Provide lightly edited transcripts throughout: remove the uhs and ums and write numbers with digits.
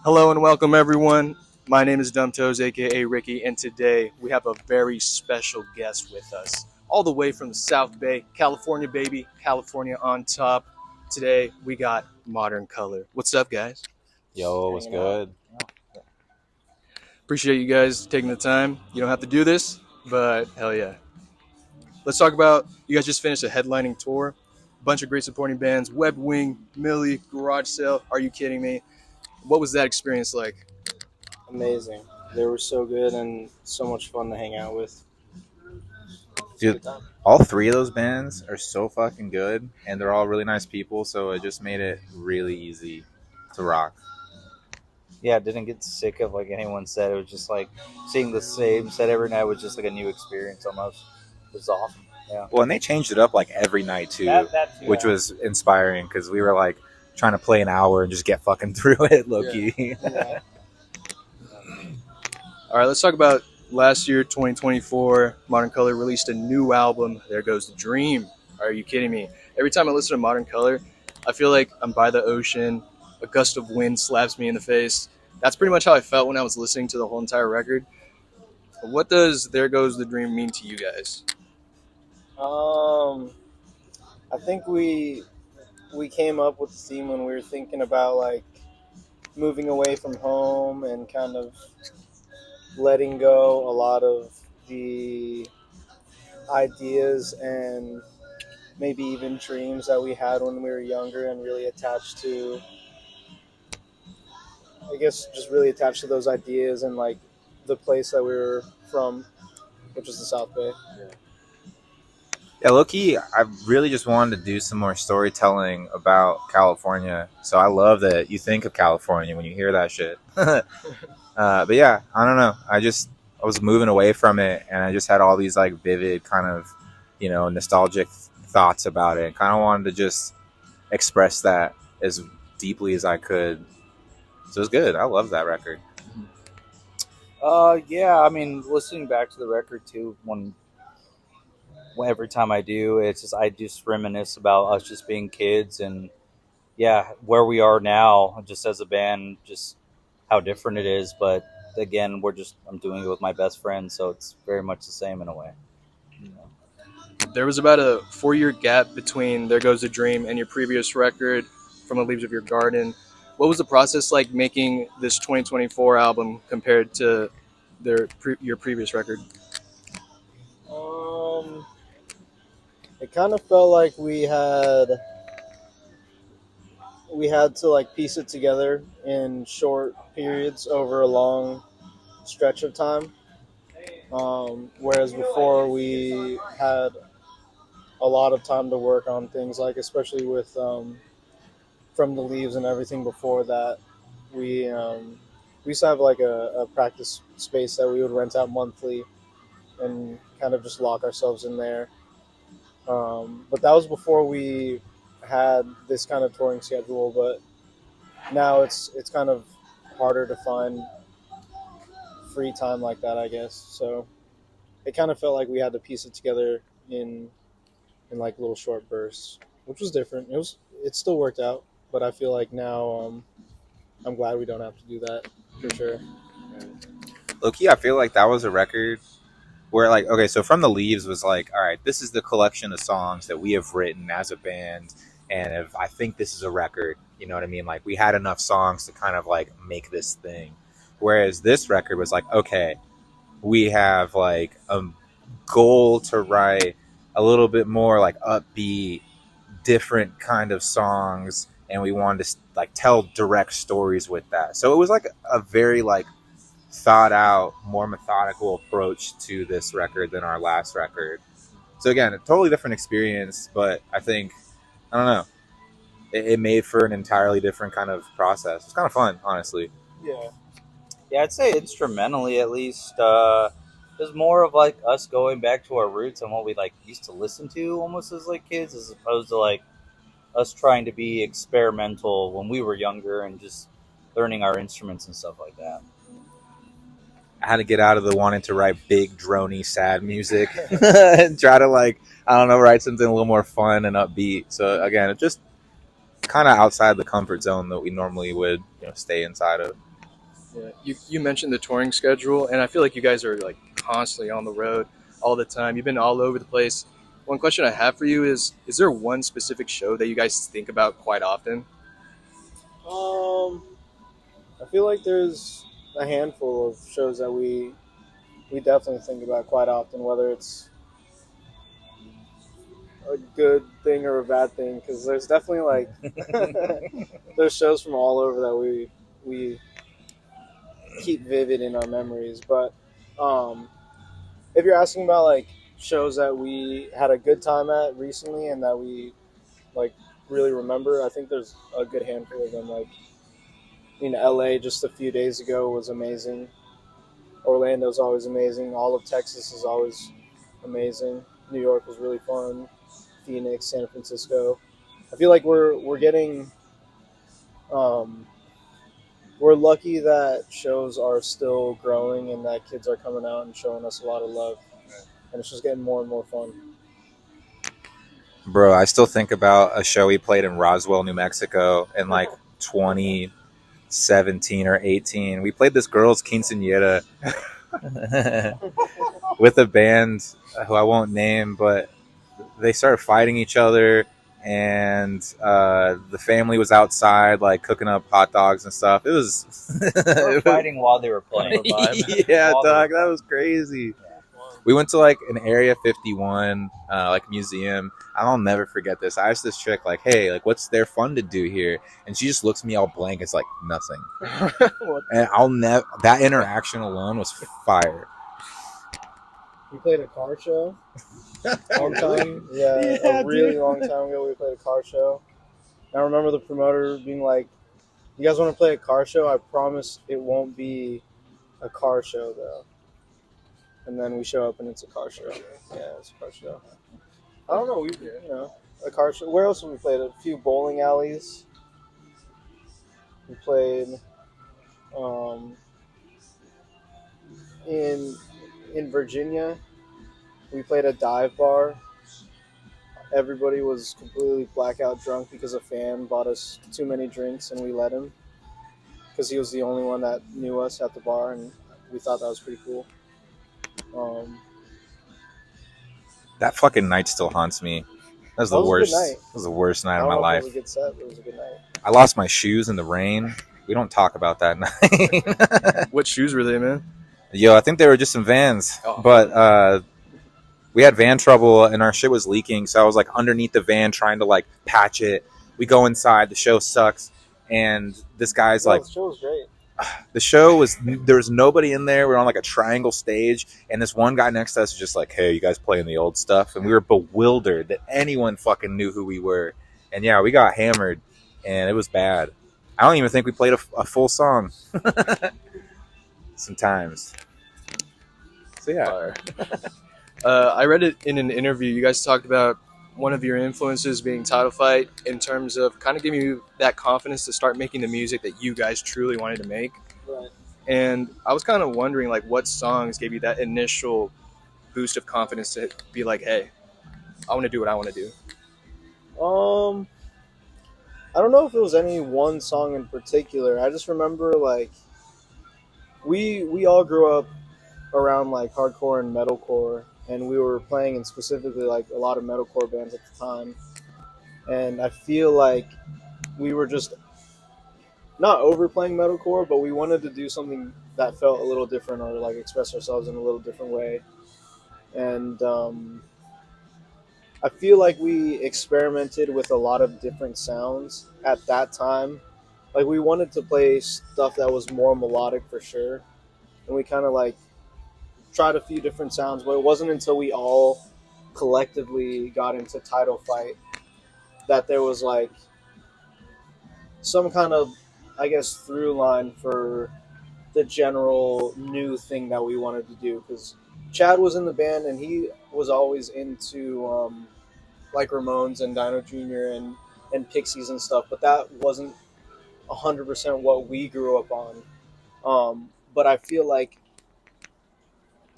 Hello and welcome, everyone. My name is Dumptoes, aka Ricky, and today we have a very special guest with us, all the way from the South Bay, California, baby, California on top. Today we got Modern Color. What's up, guys? Yo, what's good? Appreciate you guys taking the time. You don't have to do this, but hell yeah. Let's talk about you guys just finished a headlining tour. A bunch of great supporting bands: Web Wing, Millie, Garage Sale. Are you kidding me? What was that experience like? Amazing. They were so good and so much fun to hang out with. It's a Dude, good time. all three of those bands are so fucking good, and they're all really nice people, so it just made it really easy to rock. Yeah, didn't get sick of like anyone said. It was just like seeing the same set every night was just like a new experience almost. It was awesome. Yeah. Well, and they changed it up like every night too, That too. which was inspiring because we were like trying to play an hour and just get fucking through it, low key. Yeah. All right, let's talk about last year, 2024. Modern Color released a new album. There Goes the Dream. Are you kidding me? Every time I listen to Modern Color, I feel like I'm by the ocean. A gust of wind slaps me in the face. That's pretty much how I felt when I was listening to the whole entire record. What does There Goes the Dream mean to you guys? Um, I think we came up with the theme when we were thinking about like moving away from home and kind of letting go a lot of the ideas and maybe even dreams that we had when we were younger and really attached to I guess just really attached to those ideas and like the place that we were from, which is the South Bay. Yeah, low key, I really just wanted to do some more storytelling about California. So I love that you think of California when you hear that shit. But yeah, I don't know. I was moving away from it, and I just had all these like vivid kind of, nostalgic thoughts about it. Kind of wanted to just express that as deeply as I could. So it was good. I love that record. Yeah, I mean, listening back to the record too, every time I do, I just reminisce about us just being kids and yeah, where we are now, just as a band, just how different it is. But again, I'm doing it with my best friend, so it's very much the same in a way. There was about a 4 year gap between There Goes the Dream and your previous record, From the Leaves of Your Garden. What was the process like making this 2024 album compared to your previous record? Um, it kind of felt like we had to like piece it together in short periods over a long stretch of time. Whereas before we had a lot of time to work on things, like especially with From the Leaves and everything before that, we used to have like a practice space that we would rent out monthly and kind of just lock ourselves in there. But that was before we had this kind of touring schedule. But now it's kind of harder to find free time like that, I guess. So it kind of felt like we had to piece it together in like little short bursts, which was different. It still worked out, but I feel like now I'm glad we don't have to do that for sure. Low key, I feel like that was a record where like, okay, so From the Leaves was like, all right, this is the collection of songs that we have written as a band, and if I think this is a record, you know what I mean? Like we had enough songs to kind of like make this thing. Whereas this record was like, okay, we have like a goal to write a little bit more like upbeat, different kind of songs, and we wanted to like tell direct stories with that. So it was like a very like thought out, more methodical approach to this record than our last record. So again, a totally different experience, but I think, I don't know, it made for an entirely different kind of process. It's kind of fun, honestly. Yeah, Yeah, I'd say instrumentally at least, it was more of like us going back to our roots and what we like used to listen to almost as like kids, as opposed to like us trying to be experimental when we were younger and just learning our instruments and stuff like that. I had to get out of the wanting to write big, drony, sad music and try to like, I don't know, write something a little more fun and upbeat. So again, it just kind of outside the comfort zone that we normally would, stay inside of. Yeah, you mentioned the touring schedule, and I feel like you guys are like constantly on the road all the time. You've been all over the place. One question I have for you is there one specific show that you guys think about quite often? Um, I feel like there's a handful of shows that we definitely think about quite often, whether it's a good thing or a bad thing. Because there's definitely like there's shows from all over that we keep vivid in our memories. But um, if you're asking about like shows that we had a good time at recently and that we like really remember, I think there's a good handful of them. Like in LA just a few days ago was amazing. Orlando's always amazing. All of Texas is always amazing. New York was really fun. Phoenix, San Francisco. I feel like we're getting um, we're lucky that shows are still growing and that kids are coming out and showing us a lot of love, and it's just getting more and more fun. Bro, I still think about a show we played in Roswell, New Mexico in like 2017 or 18. We played this girl's quinceanera with a band who I won't name, but they started fighting each other, and the family was outside like cooking up hot dogs and stuff. It was, They were fighting while they were playing. yeah, While they dog, were that playing. was crazy. Yeah. We went to like an Area 51 like museum. I'll never forget this. I asked this chick like, "Hey, like, what's there fun to do here?" And she just looks at me all blank. It's like nothing. What? And I'll never. That interaction alone was fire. We played a car show. Long Really? time, yeah, Yeah, a really dude. long time ago. We played a car show. I remember the promoter being like, "You guys want to play a car show? I promise it won't be a car show though." And then we show up and it's a car show. Yeah, it's a car show. I don't know. We a car show. Where else have we played? A few bowling alleys. We played um, in Virginia. We played a dive bar. Everybody was completely blackout drunk because a fan bought us too many drinks and we let him because he was the only one that knew us at the bar and we thought that was pretty cool. Um, That fucking night still haunts me. That was that the was a good worst. night. That was the worst I night of don't my know if it life. was a good set, but it was a good night. I lost my shoes in the rain. We don't talk about that night. What shoes were they, man? Yo, I think they were just some Vans, Oh. but we had van trouble and our shit was leaking. So I was like underneath the van trying to like patch it. We go inside. The show sucks, and this guy's No, like, the show was great. the show was there was nobody in there. We were on like a triangle stage, and this one guy next to us was just like, "Hey, you guys playing the old stuff?" And we were bewildered that anyone fucking knew who we were. And yeah, we got hammered, and it was bad. I don't even think we played a full song. Sometimes. So yeah, Fire. I read it in an interview. You guys talked about one of your influences being Title Fight in terms of kind of giving you that confidence to start making the music that you guys truly wanted to make. Right. And I was kind of wondering, like, what songs gave you that initial boost of confidence to be like, hey, I want to do what I want to do? Um, I don't know if it was any one song in particular. I just remember like we all grew up around like hardcore and metalcore, and we were playing in specifically like a lot of metalcore bands at the time. And I feel like we were just not overplaying metalcore, but we wanted to do something that felt a little different or like express ourselves in a little different way. And I feel like we experimented with a lot of different sounds at that time. Like we wanted to play stuff that was more melodic for sure, and we kind of like tried a few different sounds. But it wasn't until we all collectively got into Title Fight that there was like some kind of, I guess, through line for the general new thing that we wanted to do. Because Chad was in the band and he was always into like Ramones and Dino Jr. and Pixies and stuff, but that wasn't 100% what we grew up on. But I feel like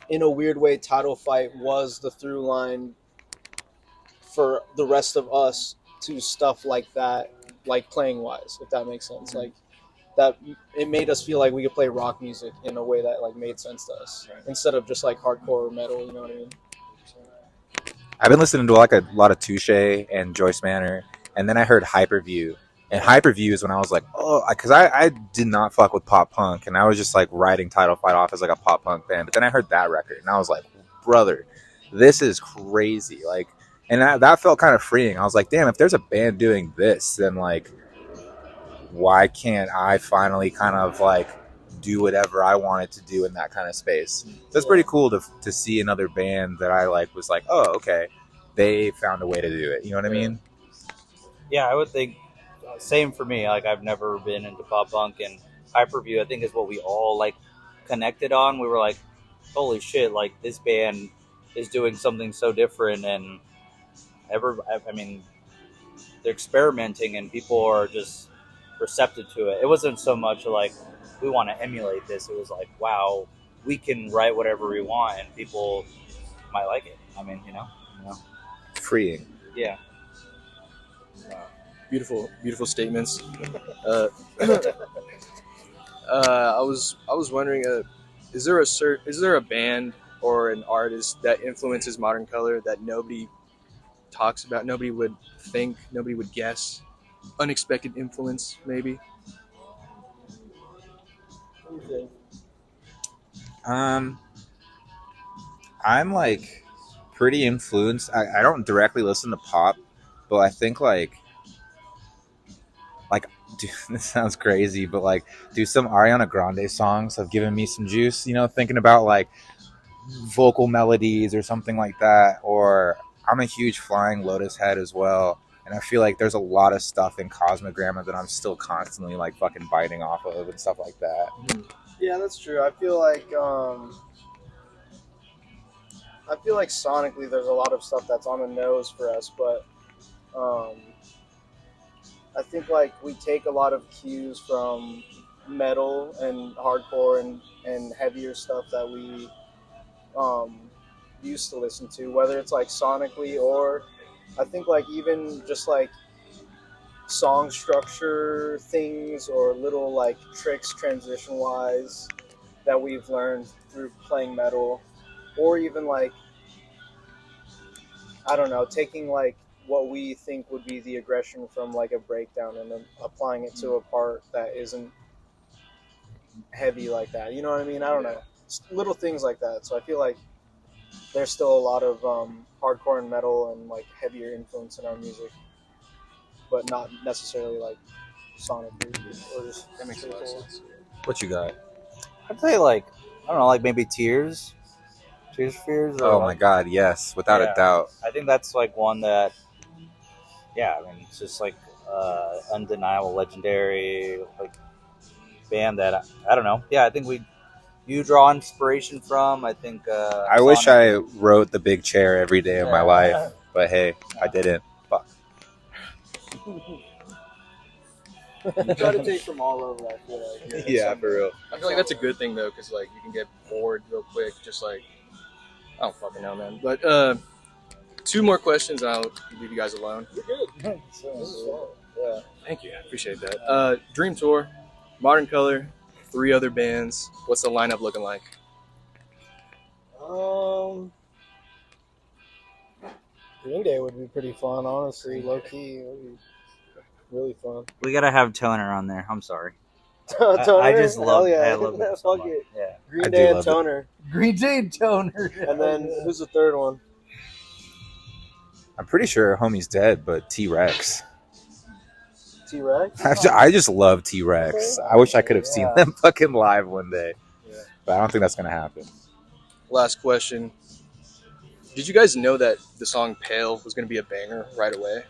in a weird way, Title Fight was the through line for the rest of us to stuff like that, like playing wise, if that makes sense. Like that it made us feel like we could play rock music in a way that like made sense to us instead of just like hardcore metal. You know what I mean? I've been listening to like a lot of Touche and Joyce Manor, and then I heard Hyperview. And Hyperview is when I was like, oh, because I did not fuck with pop punk, and I was just like writing Title Fight off as like a pop punk band. But then I heard that record, and I was like, brother, this is crazy. Like, and that felt kind of freeing. I was like, damn, if there's a band doing this, then like, why can't I finally kind of like do whatever I wanted to do in that kind of space? So it's pretty cool to see another band that I like was like, oh, okay, they found a way to do it. You know what I mean? Yeah, I would think same for me. Like I've never been into pop punk, and Hyperview I think is what we all like connected on. We were like, holy shit! Like this band is doing something so different, and I mean, they're experimenting, and people are just receptive to it. It wasn't so much like we want to emulate this. It was like, wow, we can write whatever we want, and people might like it. I mean, you know, Freeing. yeah. Beautiful, beautiful statements. Uh, I was wondering, is there a band or an artist that influences Modern Color that nobody talks about, nobody would think, nobody would guess? Unexpected influence, maybe. Um, I'm like pretty influenced. I don't directly listen to pop, but I think like dude, this sounds crazy, but like, do some Ariana Grande songs have given me some juice. You know, thinking about like vocal melodies or something like that. Or I'm a huge Flying Lotus head as well, and I feel like there's a lot of stuff in Cosmogramma that I'm still constantly like fucking biting off of and stuff like that. Yeah, that's true. I feel like sonically there's a lot of stuff that's on the nose for us, but um, I think like we take a lot of cues from metal and hardcore and heavier stuff that we um, used to listen to, whether it's like sonically or I think like even just like song structure things or little like tricks transition wise that we've learned through playing metal, or even like I don't know, taking like what we think would be the aggression from like a breakdown and then applying it to a part that isn't heavy like that. You know what I mean? I don't know, little things like that. So I feel like there's still a lot of hardcore and metal and like heavier influence in our music, but not necessarily like sonically or just That makes a lot of sense. What you got? I'd say like I don't know, like maybe Tears for Fears. Or Oh my like, god, yes, without a yeah, doubt. I think that's like one that, yeah, I mean, it's just like undeniable, legendary like band that I don't know. Yeah, I think you draw inspiration from. I think I wish Sonic. I wrote the big chair every day of my Yeah. life, but hey, I didn't. Fuck. You try to take from all over. I feel like Yeah, for real. I feel like that's a good thing though, because like you can get bored real quick. Just like I don't fucking know, man. But two more questions, and I'll leave you guys alone. You're good. This is fun. Yeah. Thank you, I appreciate that. Dream Tour, Modern Color, 3 other bands. What's the lineup looking like? Green Day would be pretty fun, honestly. Low key, it would be really fun. We gotta have Toner on there. I'm sorry. Toner? I just love. Hell yeah. I love them so Fuck much. it. Yeah. Green I do Day and love it. Toner. Green Day and Toner. And then who's the third one? I'm pretty sure homie's dead, but T-Rex. T-Rex? I just love T-Rex. I wish I could have seen Yeah. them fucking live one day, Yeah. but I don't think that's gonna happen. Last question. Did you guys know that the song Pale was going to be a banger right away?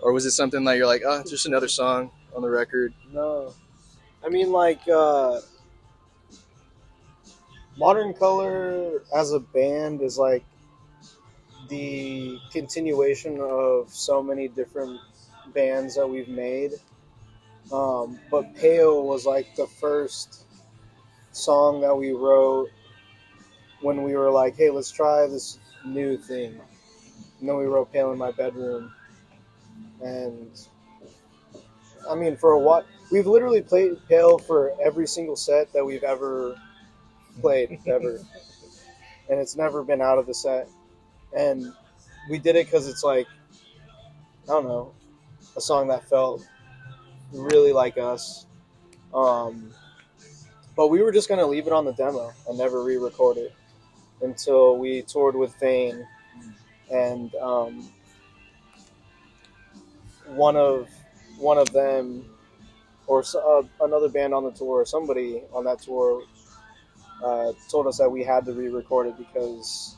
Or was it something that you're like, oh, it's just another song on the record? No. I mean, like, Modern Color as a band is like the continuation of so many different bands that we've made. But Pale was like the first song that we wrote when we were like, hey, let's try this new thing. And then we wrote Pale in My Bedroom. And I mean, for we've literally played Pale for every single set that we've ever played ever, and it's never been out of the set. And we did it because it's like, I don't know, a song that felt really like us. Um, but we were just gonna leave it on the demo and never re-record it until we toured with Thane, and one of one of them or another band on the tour, or somebody on that tour, told us that we had to re-record it because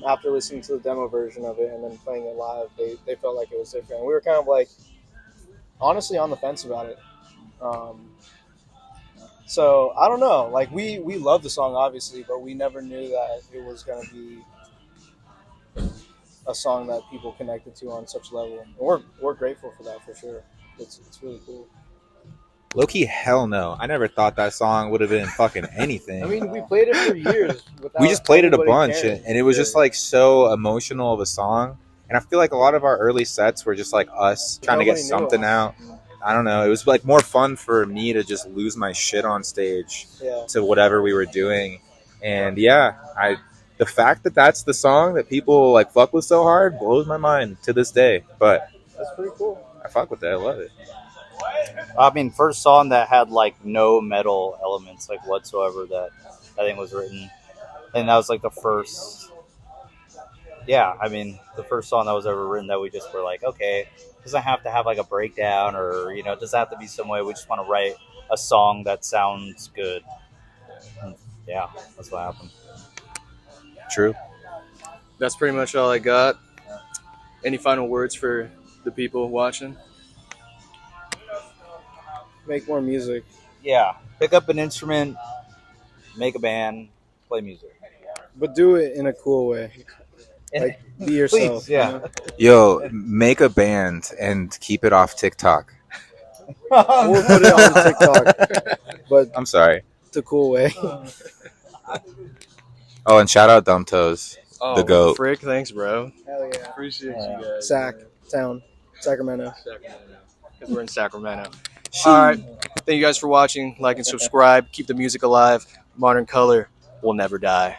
after listening to the demo version of it and then playing it live, they felt like it was different. And we were kind of like, honestly, on the fence about it. Um, so I don't know. Like we love the song obviously, but we never knew that it was going to be a song that people connected to on such level. And we're grateful for that for sure. It's really cool. Low-key, hell no. I never thought that song would have been fucking anything. I mean, we played it for years. We just played it a anybody bunch, caring. and it was just like so emotional of a song. And I feel like a lot of our early sets were just like us trying to get Nobody knew something us. out. I don't know. It was like more fun for me to just lose my shit on stage Yeah. to whatever we were doing. And yeah, the fact that that's the song that people like fuck with so hard blows my mind to this day. But That's pretty cool. I fuck with it. I love it. I mean, first song that had like no metal elements like whatsoever that I think was written, and that was like the first. Yeah, I mean, the first song that was ever written that we just were like, okay, doesn't have to have like a breakdown or it doesn't have to be some way. We just want to write a song that sounds good. And yeah, that's what happened. True. That's pretty much all I got. Any final words for the people watching? Make more music. Yeah, pick up an instrument, make a band, play music. But do it in a cool way. Like, be yourself. Please, yeah. You know? Yo, make a band and keep it off TikTok. We'll put it on TikTok, but I'm sorry. the cool way. Oh, and shout out Dumptoes. Oh, The goat. Frick, thanks, bro. Hell yeah. Appreciate Yeah. you guys. Sacramento. Because we're in Sacramento. All right. Thank you guys for watching. Like and subscribe. Keep the music alive. Modern Color will never die.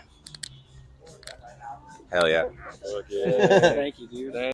Hell yeah. Okay. Thank you, dude.